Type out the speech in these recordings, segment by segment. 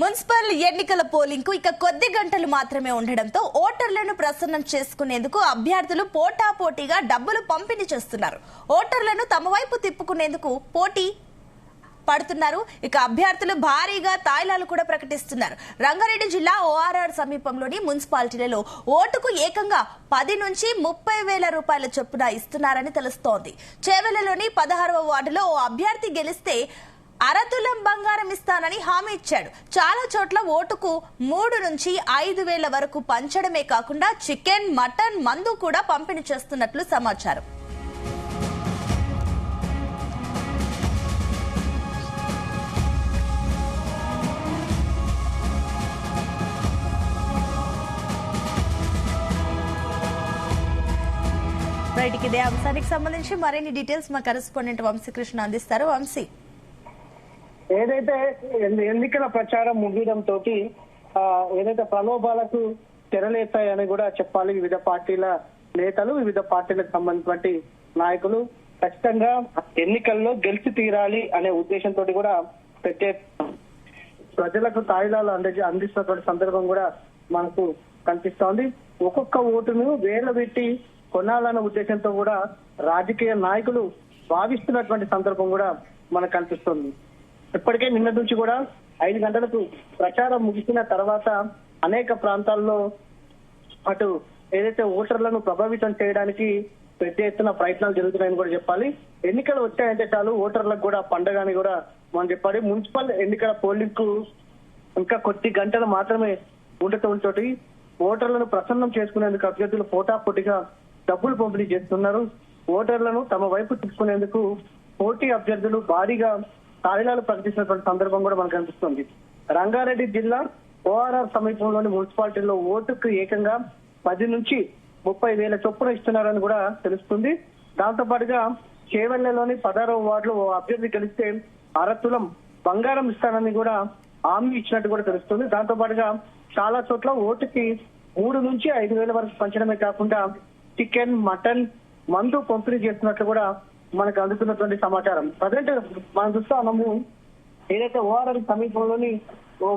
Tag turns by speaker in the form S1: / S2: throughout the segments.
S1: Municipal ఎన్నికల polling కు ఇక కొద్ది గంటలు మాత్రమే ఉండడంతో ఓటర్లను ప్రసన్నం చేసుకునేందుకు అభ్యర్థులు పోటాపోటీగా డబ్బులు పంపిణీ చేస్తున్నారు. ఓటర్లను తమ వైపు తిప్పుకునేందుకు పోటీ పడుతున్నారు. ఇక అభ్యర్థులు భారీగా తాయిలాలు కూడా ప్రకటిస్తున్నారు. రంగారెడ్డి జిల్లా ఓఆర్ఆర్ సమీపంలోని మున్సిపాలిటీలలో ఓటుకు ఏకంగా 10 నుంచి 30 వేల రూపాయల చొప్పున ఇస్తున్నారని తెలుస్తోంది. చేవెళ్లలోని 16వ వార్డులో ఓ అభ్యర్థి గెలిస్తే అరతులం బంగారం ఇస్తానని హామీ ఇచ్చాడు. చాలా చోట్ల ఓటుకు 3 నుంచి 5 వేల వరకు పంచడమే కాకుండా చికెన్, మటన్, మందు కూడా పంపిణీ చేస్తున్నట్లు సమాచారం. రైట్, ఇదే అంశానికి సంబంధించి మరిన్ని డీటెయిల్స్ మా కరెస్పాండెంట్ వంశీకృష్ణ అందిస్తారు. వంశీ,
S2: ఏదైతే ఎన్నికల ప్రచారం ముగియడంతో ఏదైతే ప్రలోభాలకు తెరలేస్తాయని కూడా చెప్పాలి. వివిధ పార్టీల నేతలు, వివిధ పార్టీలకు సంబంధించినటువంటి నాయకులు ఖచ్చితంగా ఎన్నికల్లో గెలిచి తీరాలి అనే ఉద్దేశంతో కూడా ప్రజలకు తాయిలాలు అందిస్తున్నటువంటి సందర్భం కూడా మనకు కనిపిస్తోంది. ఒక్కొక్క ఓటును వేల పెట్టి కొనాలన్న ఉద్దేశంతో కూడా రాజకీయ నాయకులు భావిస్తున్నటువంటి సందర్భం కూడా మనకు కనిపిస్తుంది. ఇప్పటికే నిన్న నుంచి కూడా 5 గంటలకు ప్రచారం ముగిసిన తర్వాత అనేక ప్రాంతాల్లో అటు ఏదైతే ఓటర్లను ప్రభావితం చేయడానికి పెద్ద ఎత్తున ప్రయత్నాలు జరుగుతున్నాయని కూడా చెప్పాలి. ఎన్నికలు వచ్చాయంటే చాలు ఓటర్లకు కూడా పండగ అని కూడా మనం చెప్పాలి. మున్సిపల్ ఎన్నికల పోలింగ్ కు ఇంకా కొద్ది గంటలు మాత్రమే ఉండటంతో ఓటర్లను ప్రసన్నం చేసుకునేందుకు అభ్యర్థులు పోటాపోటీగా డబ్బులు పంపిణీ చేస్తున్నారు. ఓటర్లను తమ వైపు తీసుకునేందుకు పోటీ అభ్యర్థులు భారీగా తాయిలాలు ప్రకటిస్తున్నటువంటి సందర్భం కూడా మనకు కనిపిస్తుంది. రంగారెడ్డి జిల్లా ఓఆర్ఆర్ సమీపంలోని మున్సిపాలిటీలో ఓటుకు ఏకంగా 10 నుంచి 30 వేల చొప్పున ఇస్తున్నారని కూడా తెలుస్తుంది. దాంతో పాటుగా చేవెళ్లలోని 16వ వార్డులో ఓ అభ్యర్థి గెలిస్తే అరతులం బంగారం ఇస్తానని కూడా హామీ ఇచ్చినట్టు కూడా తెలుస్తుంది. దాంతో పాటుగా చాలా చోట్ల ఓటుకి 3 నుంచి 5 వేల వరకు పంచడమే కాకుండా చికెన్, మటన్, మందు పంపిణీ చేస్తున్నట్లు కూడా మనకు అందుతున్నటువంటి సమాచారం. ప్రజెంట్ మనం చూస్తా ఉన్నాము. ఏదైతే ఓఆర్ఆర్ సమీపంలోని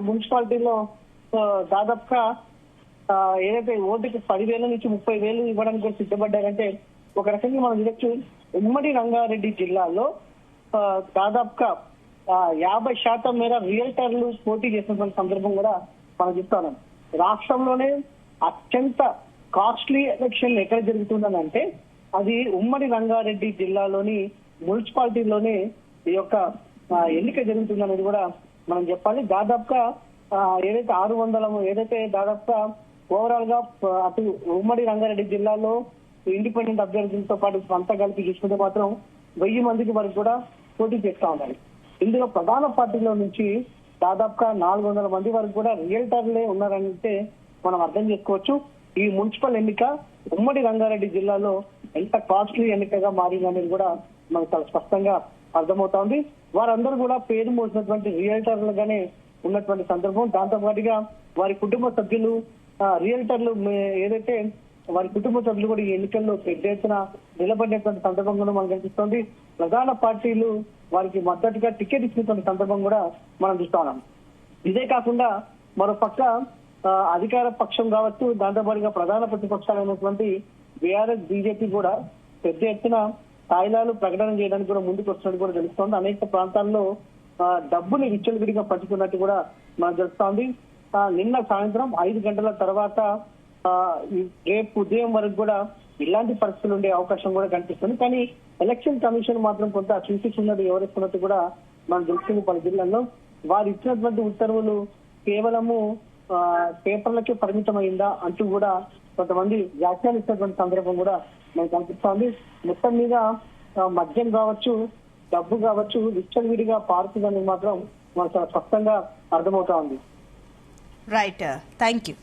S2: మున్సిపాలిటీలో దాదాపుగా ఏదైతే ఓటుకి 10,000 నుంచి 30,000 ఇవ్వడానికి కూడా సిద్ధపడ్డారంటే ఒక రకంగా మనం చూడొచ్చు. ఉమ్మడి రంగారెడ్డి జిల్లాలో దాదాపుగా 50% మేర రియల్టర్లు పోటీ చేస్తున్నటువంటి సందర్భం కూడా మనం చూస్తాం. రాష్ట్రంలోనే అత్యంత కాస్ట్లీ ఎలక్షన్ ఎక్కడ జరుగుతుందంటే అది ఉమ్మడి రంగారెడ్డి జిల్లాలోని మున్సిపాలిటీలోనే ఈ యొక్క ఎన్నిక జరుగుతుందనేది కూడా మనం చెప్పాలి. దాదాపుగా ఏదైతే 600 ఏదైతే దాదాపుగా ఓవరాల్ గా అటు ఉమ్మడి రంగారెడ్డి జిల్లాలో ఇండిపెండెంట్ అభ్యర్థులతో పాటు అంతా కలిపి చూసుకుంటే మాత్రం 1000 మందికి వరకు కూడా పోటీ చేస్తా ఉన్నారు. ఇందులో ప్రధాన పార్టీలో నుంచి దాదాపుగా 400 మంది వరకు కూడా రియల్టర్లే ఉన్నారంటే మనం అర్థం చేసుకోవచ్చు. ఈ మున్సిపల్ ఎన్నిక ఉమ్మడి రంగారెడ్డి జిల్లాలో ఎంత కాస్ట్లీ ఎన్నికగా మారిందనేది కూడా మనకు చాలా స్పష్టంగా అర్థమవుతోంది. వారందరూ కూడా పేరు మోసినటువంటి రియల్టర్లుగానే ఉన్నటువంటి సందర్భం. దాంతో పాటుగా వారి కుటుంబ సభ్యులు రియల్టర్లు ఏదైతే వారి కుటుంబ సభ్యులు కూడా ఈ ఎన్నికల్లో పెద్ద ఎత్తున నిలబడినటువంటి సందర్భం కూడా మనకు కనిపిస్తోంది. ప్రధాన పార్టీలు వారికి మద్దతుగా టికెట్ ఇచ్చినటువంటి సందర్భం కూడా మనం చూస్తా ఉన్నాం. ఇదే కాకుండా మరో పక్క అధికార పక్షం కావచ్చు, దాంతో పాటుగా ప్రధాన ప్రతిపక్షాలైనటువంటి బీఆర్ఎస్, బీజేపీ కూడా పెద్ద ఎత్తున తాయిలాలు ప్రకటన చేయడానికి కూడా ముందుకు వస్తున్నట్టు కూడా తెలుస్తోంది. అనేక ప్రాంతాల్లో డబ్బుని విచ్చలవిడిగా పంచుతున్నట్టు కూడా మనకు తెలుస్తోంది. నిన్న సాయంత్రం 5 గంటల తర్వాత రేపు ఉదయం వరకు కూడా ఇలాంటి పరిస్థితులు ఉండే అవకాశం కూడా కనిపిస్తుంది. కానీ ఎలక్షన్ కమిషన్ మాత్రం కొంత చూసిస్తున్నట్టు వివరిస్తున్నట్టు కూడా మనం తెలుస్తుంది. పలు జిల్లాల్లో వారు ఇచ్చినటువంటి ఉత్తర్వులు కేవలము పేపర్లకే పరిమితమైందా అంటూ కూడా కొంతమంది వ్యాఖ్యానిస్తున్నటువంటి సందర్భం కూడా మనకు కనిపిస్తోంది. మొత్తం మీద మద్యం కావచ్చు, డబ్బు కావచ్చు విచ్చలవిడిగా పారుతుందని మాత్రం మనకు చాలా స్పష్టంగా అర్థమవుతా ఉంది.
S1: Right, thank you.